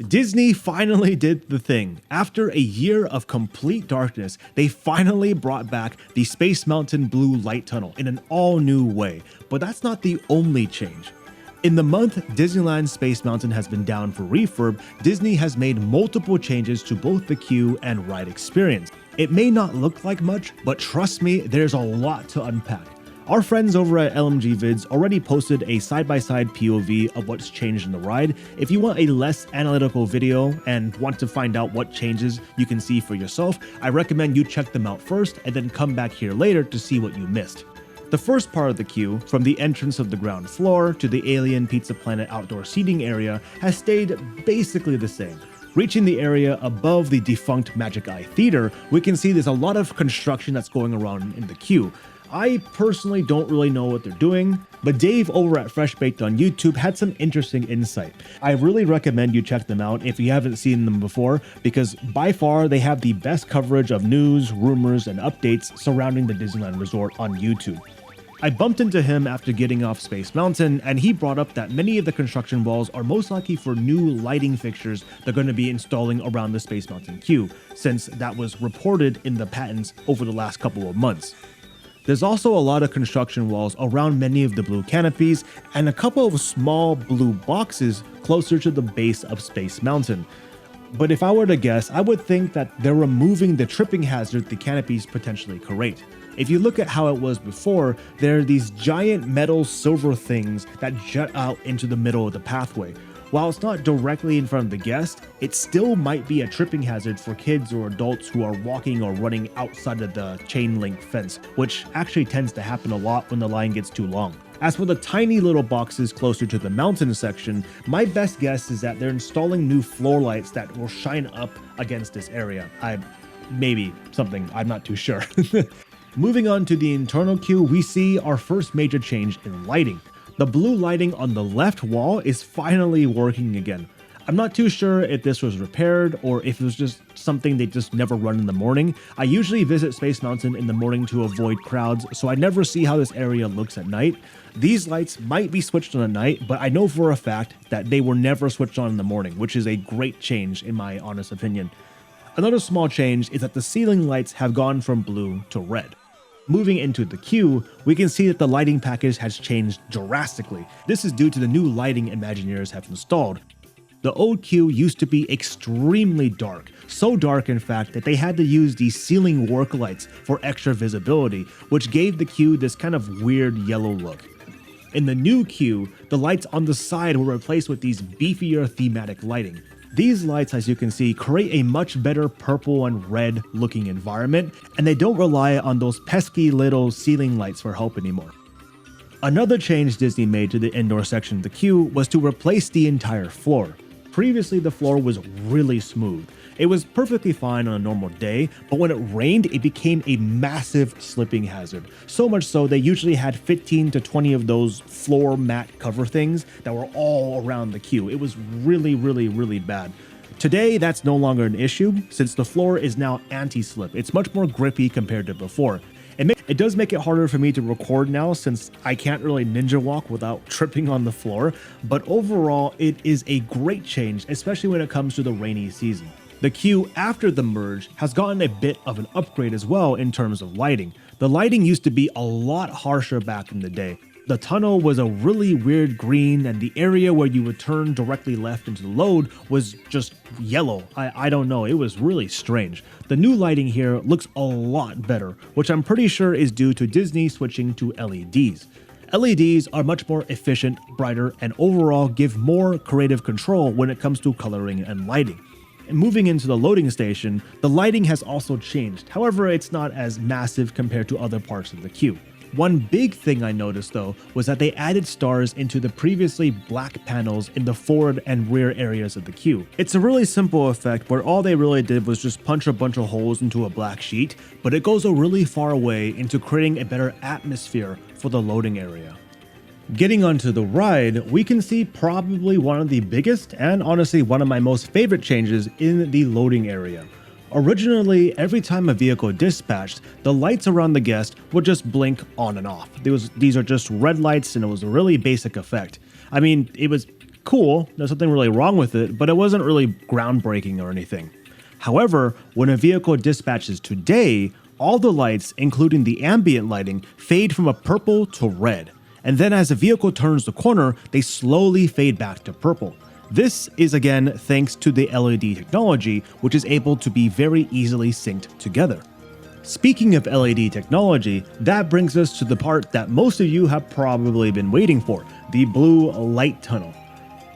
Disney finally did the thing. After a year of complete darkness, they finally brought back the Space Mountain Blue Light Tunnel in an all-new way. But that's not the only change. In the month Disneyland Space Mountain has been down for refurb, Disney has made multiple changes to both the queue and ride experience. It may not look like much, but trust me, there's a lot to unpack. Our friends over at LMG Vids already posted a side-by-side POV of what's changed in the ride. If you want a less analytical video and want to find out what changes you can see for yourself, I recommend you check them out first and then come back here later to see what you missed. The first part of the queue, from the entrance of the ground floor to the Alien Pizza Planet outdoor seating area, has stayed basically the same. Reaching the area above the defunct Magic Eye Theater, we can see there's a lot of construction that's going around in the queue. I personally don't really know what they're doing, but Dave over at Fresh Baked on YouTube had some interesting insight. I really recommend you check them out if you haven't seen them before, because by far they have the best coverage of news, rumors, and updates surrounding the Disneyland Resort on YouTube. I bumped into him after getting off Space Mountain, and he brought up that many of the construction walls are most likely for new lighting fixtures they're going to be installing around the Space Mountain queue, since that was reported in the patents over the last couple of months. There's also a lot of construction walls around many of the blue canopies and a couple of small blue boxes closer to the base of Space Mountain. But if I were to guess, I would think that they're removing the tripping hazard the canopies potentially create. If you look at how it was before, there are these giant metal silver things that jut out into the middle of the pathway. While it's not directly in front of the guest, it still might be a tripping hazard for kids or adults who are walking or running outside of the chain link fence, which actually tends to happen a lot when the line gets too long. As for the tiny little boxes closer to the mountain section, my best guess is that they're installing new floor lights that will shine up against this area. Maybe something, I'm not too sure. Moving on to the internal queue, we see our first major change in lighting. The blue lighting on the left wall is finally working again. I'm not too sure if this was repaired or if it was just something they just never run in the morning. I usually visit Space Mountain in the morning to avoid crowds, so I never see how this area looks at night. These lights might be switched on at night, but I know for a fact that they were never switched on in the morning, which is a great change in my honest opinion. Another small change is that the ceiling lights have gone from blue to red. Moving into the queue, we can see that the lighting package has changed drastically. This is due to the new lighting Imagineers have installed. The old queue used to be extremely dark, so dark in fact that they had to use these ceiling work lights for extra visibility, which gave the queue this kind of weird yellow look. In the new queue, the lights on the side were replaced with these beefier thematic lighting. These lights, as you can see, create a much better purple and red looking environment, and they don't rely on those pesky little ceiling lights for help anymore. Another change Disney made to the indoor section of the queue was to replace the entire floor. Previously, the floor was really smooth. It was perfectly fine on a normal day, but when it rained, it became a massive slipping hazard. So much so, they usually had 15 to 20 of those floor mat cover things that were all around the queue. It was really bad. Today, that's no longer an issue, since the floor is now anti-slip. It's much more grippy compared to before. It does make it harder for me to record now since I can't really ninja walk without tripping on the floor, but overall it is a great change, especially when it comes to the rainy season. The queue after the merge has gotten a bit of an upgrade as well in terms of lighting. The lighting used to be a lot harsher back in the day. The tunnel was a really weird green, and the area where you would turn directly left into the load was just yellow. I don't know, it was really strange. The new lighting here looks a lot better, which I'm pretty sure is due to Disney switching to LEDs. LEDs are much more efficient, brighter, and overall give more creative control when it comes to coloring and lighting. And moving into the loading station, the lighting has also changed, however it's not as massive compared to other parts of the queue. One big thing I noticed though was that they added stars into the previously black panels in the forward and rear areas of the queue. It's a really simple effect where all they really did was just punch a bunch of holes into a black sheet, but it goes a really far way into creating a better atmosphere for the loading area. Getting onto the ride, we can see probably one of the biggest and honestly one of my most favorite changes in the loading area. Originally, every time a vehicle dispatched, the lights around the guest would just blink on and off. These are just red lights and it was a really basic effect. I mean, it was cool, there's nothing really wrong with it, but it wasn't really groundbreaking or anything. However, when a vehicle dispatches today, all the lights, including the ambient lighting, fade from a purple to red. And then as the vehicle turns the corner, they slowly fade back to purple. This is again thanks to the LED technology, which is able to be very easily synced together. Speaking of LED technology, that brings us to the part that most of you have probably been waiting for, the blue light tunnel.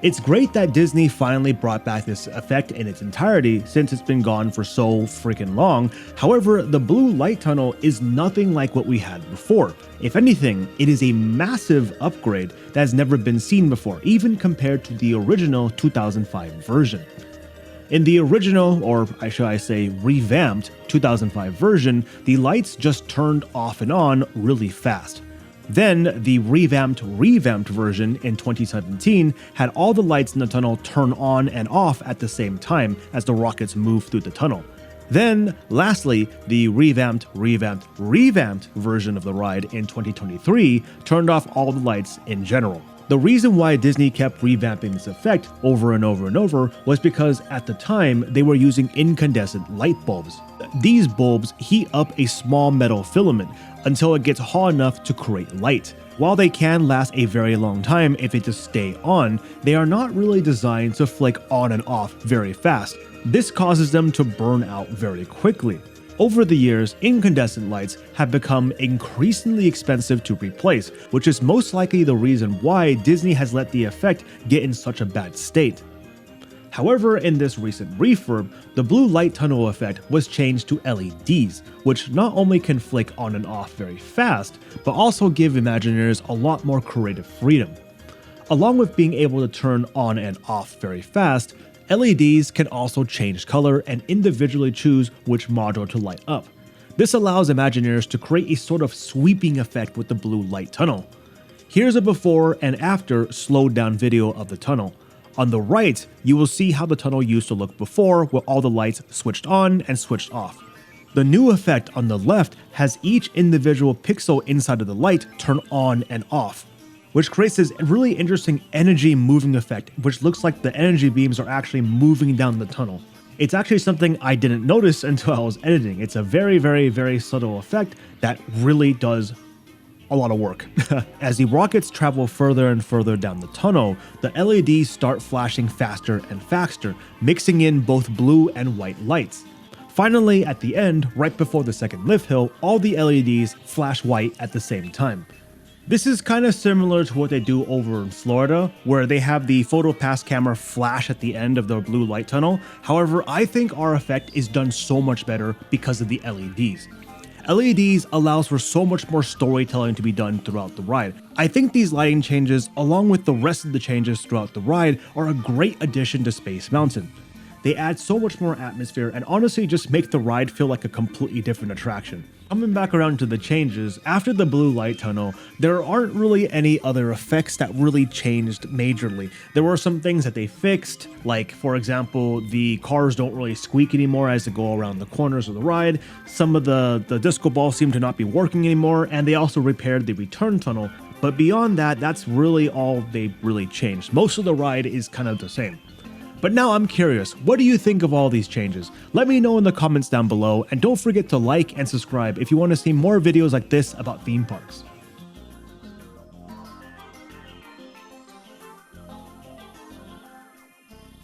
It's great that Disney finally brought back this effect in its entirety since it's been gone for so freaking long. However, the blue light tunnel is nothing like what we had before. If anything, it is a massive upgrade that has never been seen before, even compared to the original 2005 version. In the original, or should I say revamped 2005 version, the lights just turned off and on really fast. Then the revamped version in 2017 had all the lights in the tunnel turn on and off at the same time as the rockets move through the tunnel. Then, lastly, the revamped version of the ride in 2023 turned off all the lights in general. The reason why Disney kept revamping this effect over and over and over was because at the time they were using incandescent light bulbs. These bulbs heat up a small metal filament until it gets hot enough to create light. While they can last a very long time if they just stay on, they are not really designed to flick on and off very fast. This causes them to burn out very quickly. Over the years, incandescent lights have become increasingly expensive to replace, which is most likely the reason why Disney has let the effect get in such a bad state. However, in this recent refurb, the blue light tunnel effect was changed to LEDs, which not only can flick on and off very fast, but also give Imagineers a lot more creative freedom. Along with being able to turn on and off very fast, LEDs can also change color and individually choose which module to light up. This allows Imagineers to create a sort of sweeping effect with the blue light tunnel. Here's a before and after slowed down video of the tunnel. On the right, you will see how the tunnel used to look before with all the lights switched on and switched off. The new effect on the left has each individual pixel inside of the light turn on and off, which creates this really interesting energy moving effect, which looks like the energy beams are actually moving down the tunnel. It's actually something I didn't notice until I was editing. It's a very subtle effect that really does a lot of work. As the rockets travel further and further down the tunnel, the LEDs start flashing faster and faster, mixing in both blue and white lights. Finally, at the end, right before the second lift hill, all the LEDs flash white at the same time. This is kind of similar to what they do over in Florida, where they have the PhotoPass camera flash at the end of the blue light tunnel. However, I think our effect is done so much better because of the LEDs. LEDs allows for so much more storytelling to be done throughout the ride. I think these lighting changes, along with the rest of the changes throughout the ride, are a great addition to Space Mountain. They add so much more atmosphere and honestly just make the ride feel like a completely different attraction. Coming back around to the changes, after the blue light tunnel, there aren't really any other effects that really changed majorly. There were some things that they fixed, like for example, the cars don't really squeak anymore as they go around the corners of the ride. Some of the disco balls seem to not be working anymore, and they also repaired the return tunnel. But beyond that, that's really all they really changed. Most of the ride is kind of the same. But now I'm curious, what do you think of all these changes? Let me know in the comments down below, and don't forget to like and subscribe if you want to see more videos like this about theme parks.